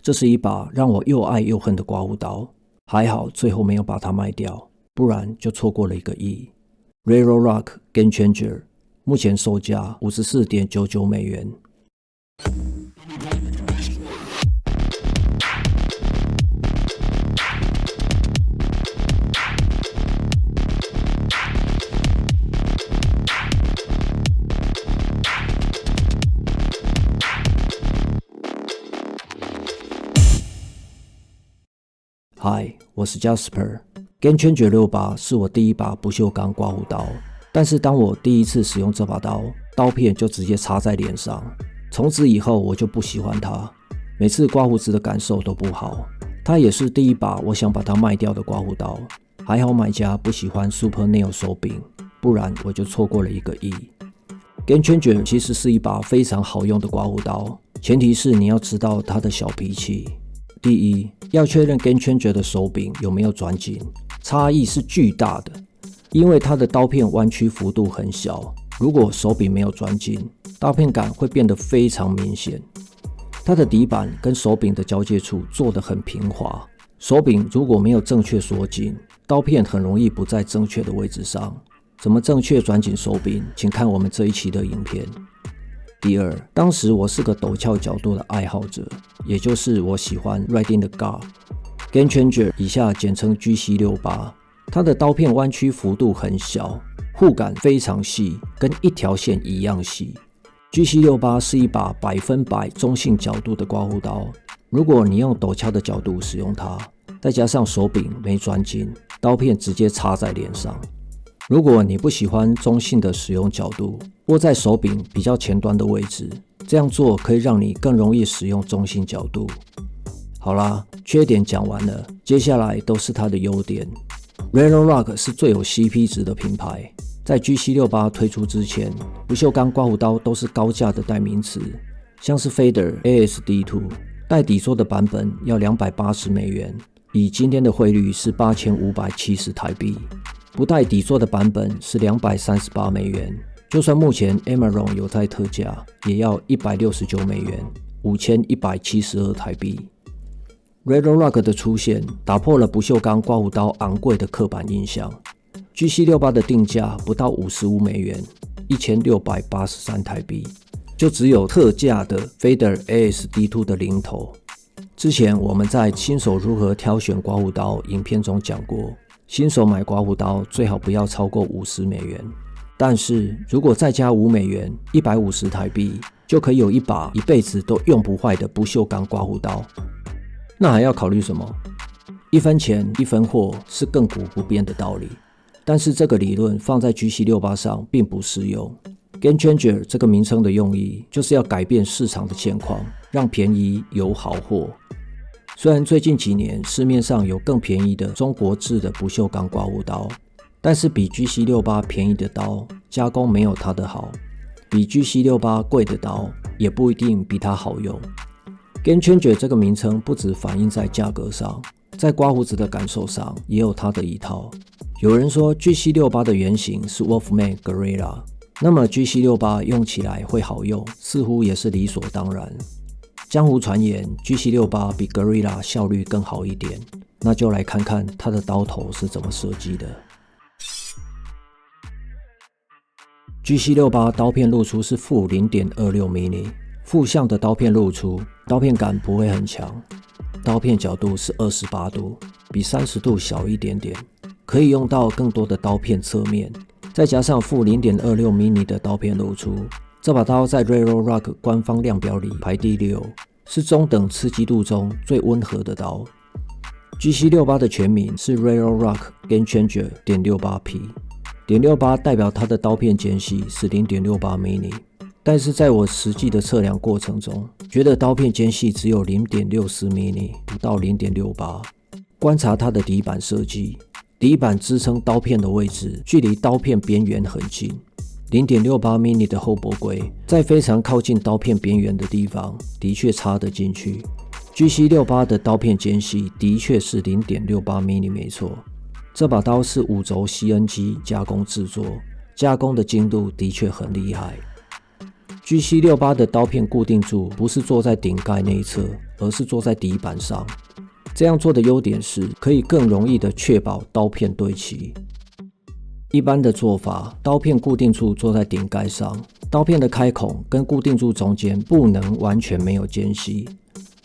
这是一把让我又爱又恨的刮胡刀，还好最后没有把它卖掉，不然就错过了1个亿。Railroad Rock Game Changer 目前售价 54.99 美元。嗨，我是 Jasper。Game Changer 68是我第一把不锈钢刮胡刀，但是当我第一次使用这把刀，刀片就直接插在脸上。从此以后我就不喜欢它，每次刮胡子的感受都不好。它也是第一把我想把它卖掉的刮胡刀，还好买家不喜欢 Super Nail 手柄，不然我就错过了1个亿。Game Changer 其实是一把非常好用的刮胡刀，前提是你要知道它的小脾气。第一，要确认 Game Changer 的手柄有没有转紧，差异是巨大的，因为它的刀片弯曲幅度很小，如果手柄没有转紧，刀片感会变得非常明显。它的底板跟手柄的交界处做得很平滑，手柄如果没有正确锁紧，刀片很容易不在正确的位置上。怎么正确转紧手柄，请看我们这一期的影片。第二，当时我是个陡峭角度的爱好者，也就是我喜欢 Riding the Guard。Game Changer 以下简称 GC68， 它的刀片弯曲幅度很小，护感非常细，跟一条线一样细。GC68 是一把100%中性角度的刮胡刀，如果你用陡峭的角度使用它，再加上手柄没转紧，刀片直接插在脸上。如果你不喜欢中性的使用角度，握在手柄比较前端的位置，这样做可以让你更容易使用中性角度。好啦，缺点讲完了，接下来都是它的优点。Railroad Rock 是最有 CP 值的品牌，在 GC68 推出之前，不锈钢刮胡刀都是高价的代名词，像是 Fader ASD2 带底座的版本要280美元，以今天的汇率是8570台币。不带底座的版本是238美元，就算目前 Amaron 有在特价，也要169美元，5172台币。Railroad Rock 的出现打破了不锈钢刮胡刀昂贵的刻板印象。GC68 的定价不到55美元，1683台币，就只有特价的 Fader ASD2 的零头。之前我们在新手如何挑选刮胡刀影片中讲过，新手买刮胡刀最好不要超过50美元，但是如果再加5美元，150台币，就可以有一把一辈子都用不坏的不锈钢刮胡刀。那还要考虑什么？1分钱1分货是亘古不变的道理，但是这个理论放在 GC68 上并不适用。Game Changer 这个名称的用意就是要改变市场的现况，让便宜有好货。虽然最近几年市面上有更便宜的中国制的不锈钢刮胡刀，但是比 GC68 便宜的刀加工没有它的好，比 GC68 贵的刀也不一定比它好用。Game Changer 这个名称不只反映在价格上，在刮胡子的感受上也有它的一套。有人说 GC68 的原型是 Wolfman Gorilla， 那么 GC68 用起来会好用，似乎也是理所当然。江湖传言 GC68 比 Gorilla 效率更好一点，那就来看看它的刀头是怎么设计的。GC68 刀片露出是负 0.26 mm， 负向的刀片露出，刀片感不会很强，刀片角度是28度，比30度小一点点，可以用到更多的刀片侧面，再加上负 0.26 mm 的刀片露出，这把刀在 Railroad Rock 官方量表里排第6，是中等刺激度中最温和的刀。GC68 的全名是 Railroad Rock Game Changer .68P，.68 代表它的刀片间隙是 0.68 mm， 但是在我实际的测量过程中，觉得刀片间隙只有 0.64 mm， 不到 0.68。观察它的底板设计，底板支撑刀片的位置距离刀片边缘很近， 0.68 mm 的厚薄轨在非常靠近刀片边缘的地方的确插得进去。GC68 的刀片间隙的确是 0.68 mm 没错，这把刀是5轴 CNC 加工制作，加工的精度的确很厉害。GC68 的刀片固定柱不是坐在顶盖内侧，而是坐在底板上。这样做的优点是可以更容易的确保刀片对齐。一般的做法，刀片固定处坐在顶盖上，刀片的开孔跟固定处中间不能完全没有间隙，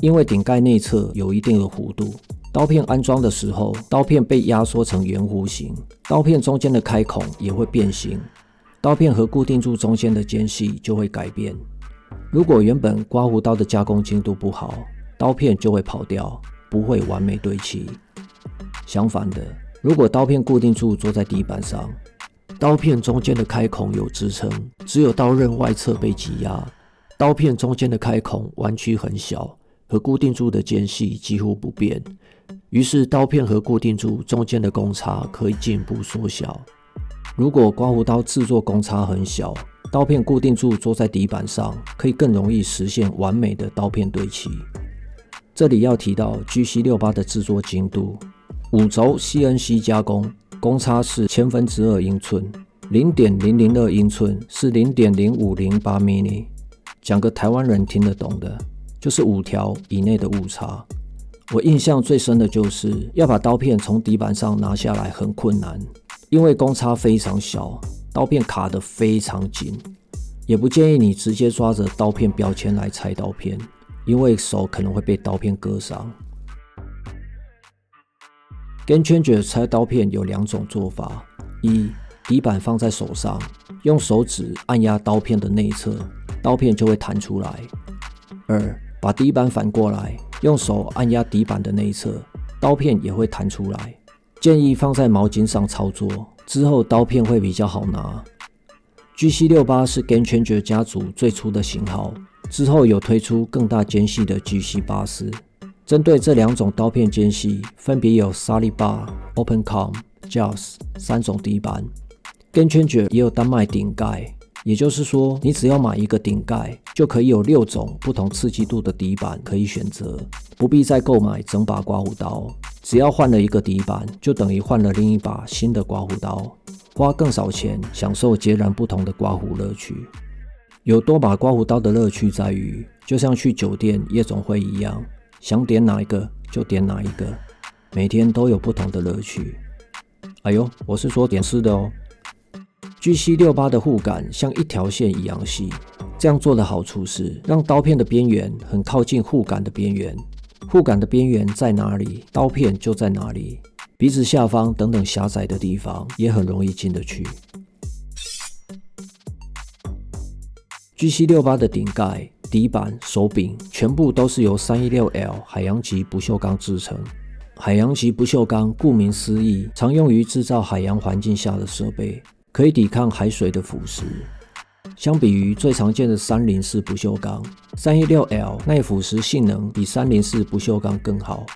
因为顶盖内侧有一定的弧度。刀片安装的时候，刀片被压缩成圆弧形，刀片中间的开孔也会变形，刀片和固定处中间的间隙就会改变。如果原本刮胡刀的加工精度不好，刀片就会跑掉，不会完美对齐。相反的，如果刀片固定处坐在底板上，刀片中间的开孔有支撑，只有刀刃外侧被挤压，刀片中间的开孔弯曲很小，和固定处的间隙几乎不变，于是刀片和固定处中间的公差可以进一步缩小。如果刮胡刀制作公差很小，刀片固定处坐在底板上，可以更容易实现完美的刀片对齐。这里要提到 GC68 的制作精度，5轴 CNC 加工，公差是2/1000英寸， 0.002 英寸是 0.0508 mm。 讲个台湾人听得懂的，就是5条以内的误差。我印象最深的就是要把刀片从底板上拿下来很困难，因为公差非常小，刀片卡得非常紧。也不建议你直接抓着刀片标签来拆刀片，因为手可能会被刀片割伤。Game Changer 拆刀片有2种做法：一，底板放在手上，用手指按压刀片的内侧，刀片就会弹出来；二，把底板反过来，用手按压底板的内侧，刀片也会弹出来。建议放在毛巾上操作，之后刀片会比较好拿。GC68 是 Game Changer 家族最初的型号，之后有推出更大间隙的 GC84。针对这2种刀片间隙，分别有 Solid Bar、OpenCom、JAWS 3种底板。Game Changer 也有单卖顶盖，也就是说，你只要买一个顶盖，就可以有6种不同刺激度的底板可以选择，不必再购买整把刮胡刀。只要换了一个底板，就等于换了另一把新的刮胡刀，花更少钱，享受截然不同的刮胡乐趣。有多把刮胡刀的乐趣在于，就像去酒店、夜总会一样，想点哪一个就点哪一个，每天都有不同的乐趣。哎呦，我是说点吃的哦。GC68 的护杆像一条线一样细，这样做的好处是让刀片的边缘很靠近护杆的边缘，护杆的边缘在哪里，刀片就在哪里，鼻子下方等等狭窄的地方也很容易进得去。GC68 的顶盖、底板、手柄全部都是由 316L 海洋级不锈钢制成。海洋级不锈钢顾名思义，常用于制造海洋环境下的设备，可以抵抗海水的腐蚀。相比于最常见的304不锈钢， 316L 耐腐蚀性能比304不锈钢更好。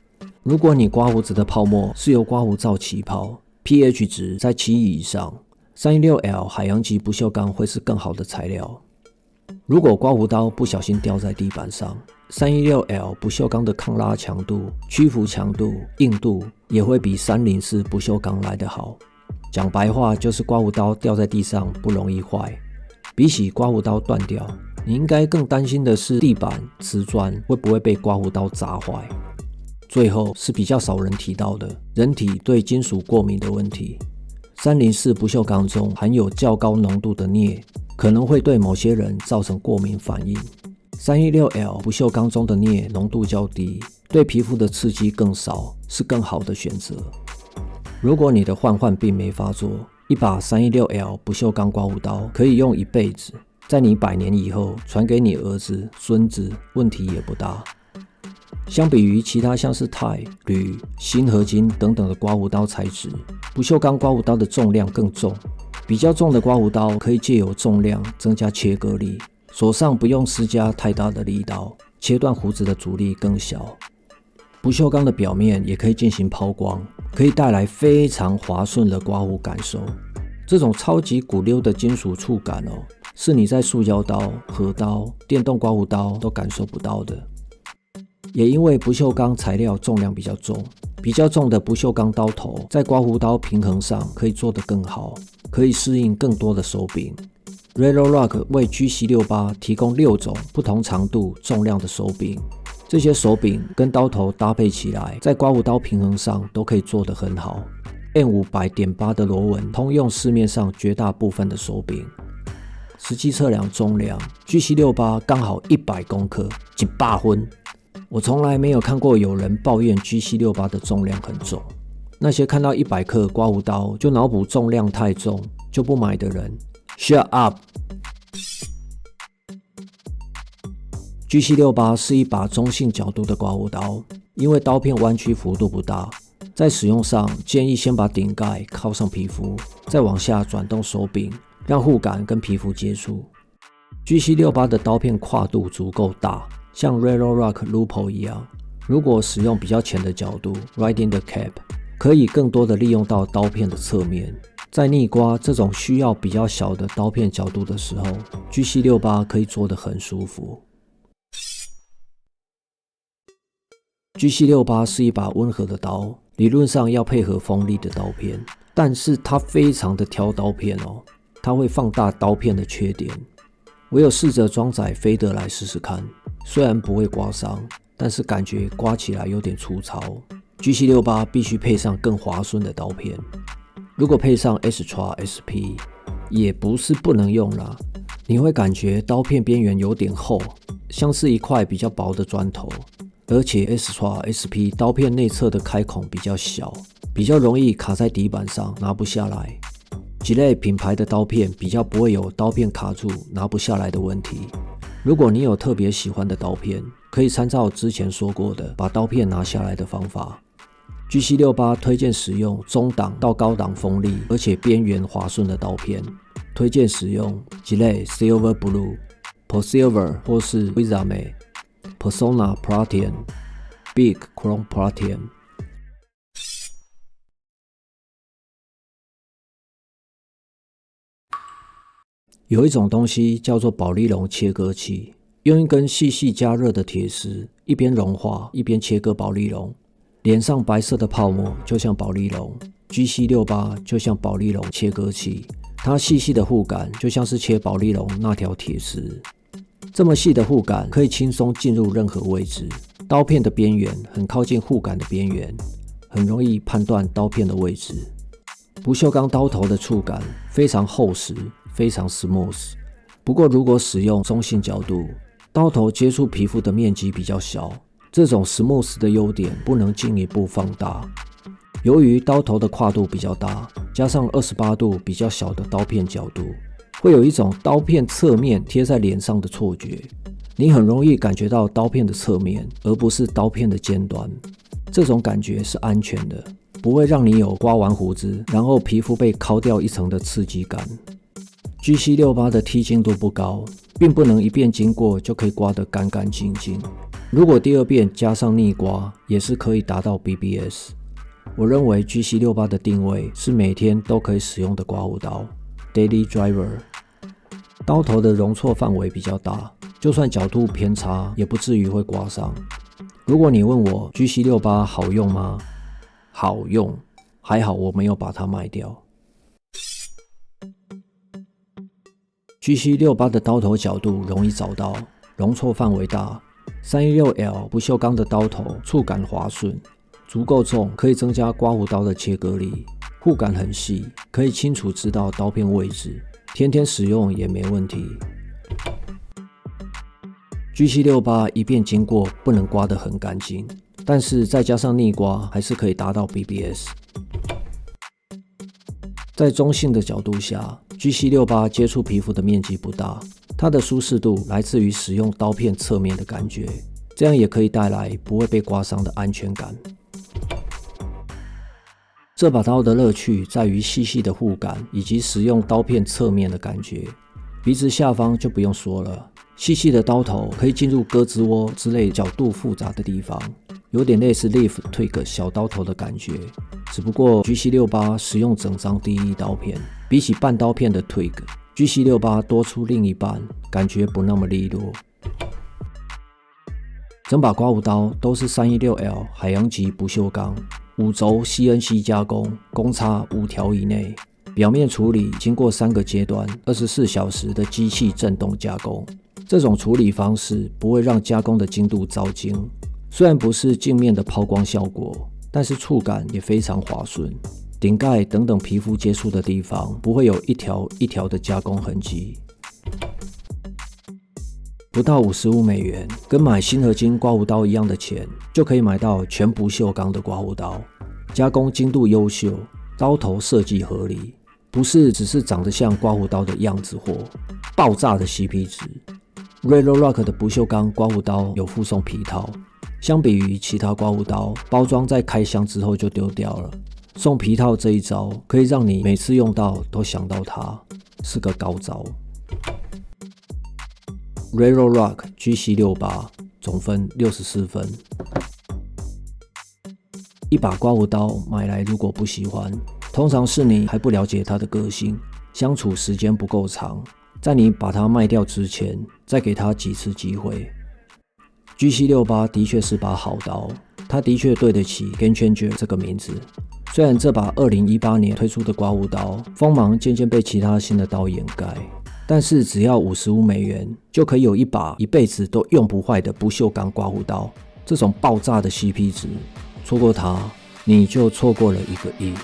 如果你刮胡子的泡沫是由刮胡皂起泡， pH 值在7以上， 316L 海洋级不锈钢会是更好的材料。如果刮胡刀不小心掉在地板上， 316L 不锈钢的抗拉强度、屈服强度、硬度也会比304不锈钢来得好。讲白话就是刮胡刀掉在地上不容易坏，比起刮胡刀断掉，你应该更担心的是地板、瓷砖会不会被刮胡刀砸坏。最后是比较少人提到的人体对金属过敏的问题。304不锈钢中含有较高浓度的镍，可能会对某些人造成过敏反应。316L 不锈钢中的镍浓度较低，对皮肤的刺激更少，是更好的选择。如果你的患并没发作，一把 316L 不锈钢刮胡刀可以用一辈子，在你100年以后传给你儿子、孙子，问题也不大。相比于其他像是钛、铝、锌合金等等的刮胡刀材质，不锈钢刮胡刀的重量更重。比较重的刮胡刀可以借由重量增加切割力，手上不用施加太大的力道，切断胡子的阻力更小。不锈钢的表面也可以进行抛光，可以带来非常滑顺的刮胡感受。这种超级骨溜的金属触感是你在塑胶刀、核刀、电动刮胡刀都感受不到的。也因为不锈钢材料重量比较重，比较重的不锈钢刀头在刮胡刀平衡上可以做得更好，可以适应更多的手柄。Railrock 为 GC68 提供6种不同长度、重量的手柄，这些手柄跟刀头搭配起来，在刮胡刀平衡上都可以做得很好。M500.8 的螺纹通用市面上绝大部分的手柄。实际测量重量 ，GC68 刚好100公克，100分。我从来没有看过有人抱怨 GC68 的重量很重。那些看到100克刮胡刀就脑补重量太重就不买的人 ，shut up。GC68 是一把中性角度的刮胡刀，因为刀片弯曲幅度不大，在使用上建议先把顶盖靠上皮肤，再往下转动手柄，让护杆跟皮肤接触。GC68 的刀片跨度足够大，像 Railrock Lupo 一样。如果使用比较浅的角度 Riding the Cap， 可以更多的利用到刀片的侧面。在逆刮这种需要比较小的刀片角度的时候 ，GC68 可以做得很舒服。GC68 是一把温和的刀，理论上要配合锋利的刀片，但是它非常的挑刀片哦，它会放大刀片的缺点。我有试着装载飞德来试试看，虽然不会刮伤，但是感觉刮起来有点粗糙。GC68 必须配上更滑顺的刀片，如果配上 SXSP 也不是不能用啦，你会感觉刀片边缘有点厚，像是一块比较薄的砖头。而且 SXSP 刀片内侧的开孔比较小，比较容易卡在底板上拿不下来。几类品牌的刀片比较不会有刀片卡住拿不下来的问题。如果你有特别喜欢的刀片，可以参照之前说过的把刀片拿下来的方法。GC68 推荐使用中档到高档锋利而且边缘滑顺的刀片，推荐使用几类 Silver Blue、Polsilver 或是 Vizame、Persona Platinum、Big Chrome Platinum。有一种东西叫做保丽龙切割器，用一根细细加热的铁丝，一边融化一边切割保丽龙。脸上白色的泡沫就像保丽龙 ，GC68 就像保丽龙切割器，它细细的护杆就像是切保丽龙那条铁丝。这么细的护杆可以轻松进入任何位置，刀片的边缘很靠近护杆的边缘，很容易判断刀片的位置。不锈钢刀头的触感非常厚实，非常 smooth。不过如果使用中性角度，刀头接触皮肤的面积比较小，这种 smooth 的优点不能进一步放大。由于刀头的跨度比较大，加上28度比较小的刀片角度，会有一种刀片侧面贴在脸上的错觉，你很容易感觉到刀片的侧面，而不是刀片的尖端。这种感觉是安全的，不会让你有刮完胡子然后皮肤被敲掉一层的刺激感。GC68 的剔净度不高，并不能一遍经过就可以刮得干干净净。如果第二遍加上逆刮，也是可以达到 BBS。我认为 GC68 的定位是每天都可以使用的刮胡刀 ，Daily Driver。刀头的容错范围比较大，就算角度偏差，也不至于会刮伤。如果你问我 GC68 好用吗？好用，还好我没有把它卖掉。GC68 的刀头角度容易找到，容错范围大。316L 不锈钢的刀头触感滑顺，足够重，可以增加刮胡刀的切割力。护感很细，可以清楚知道刀片位置，天天使用也没问题。GC68 一遍经过不能刮得很干净，但是再加上逆刮还是可以达到 BBS。在中性的角度下， GC68 接触皮肤的面积不大，它的舒适度来自于使用刀片侧面的感觉，这样也可以带来不会被刮伤的安全感。这把刀的乐趣在于细细的护感以及使用刀片侧面的感觉。鼻子下方就不用说了，细细的刀头可以进入胳肢窝之类角度复杂的地方，有点类似 Leaf Twig 小刀头的感觉。只不过 GC68 使用整张第一刀片，比起半刀片的 Twig， GC68 多出另一半，感觉不那么利落。整把刮胡刀都是 316L 海洋级不锈钢，5轴 CNC 加工，公差5条以内。表面处理经过3个阶段，24小时的机器震动加工。这种处理方式不会让加工的精度糟精，虽然不是镜面的抛光效果，但是触感也非常滑顺，顶盖等等皮肤接触的地方不会有一条一条的加工痕迹。不到$55，跟买新合金刮胡刀一样的钱，就可以买到全不锈钢的刮胡刀，加工精度优秀，刀头设计合理，不是只是长得像刮胡刀的样子货，爆炸的 CP 值。Redrock 的不锈钢刮胡刀有附送皮套，相比于其他刮胡刀，包装在开箱之后就丢掉了，送皮套这一招可以让你每次用到都想到它，是个高招。Redrock GC68 总分64分。一把刮胡刀买来如果不喜欢，通常是你还不了解它的个性，相处时间不够长，在你把它卖掉之前，再给它几次机会。GC68 的确是把好刀，它的确对得起 Game Changer 这个名字。虽然这把2018年推出的刮胡刀锋芒渐渐被其他新的刀掩盖，但是只要$55就可以有一把一辈子都用不坏的不锈钢刮胡刀，这种爆炸的 CP 值，错过它，你就错过了1个亿。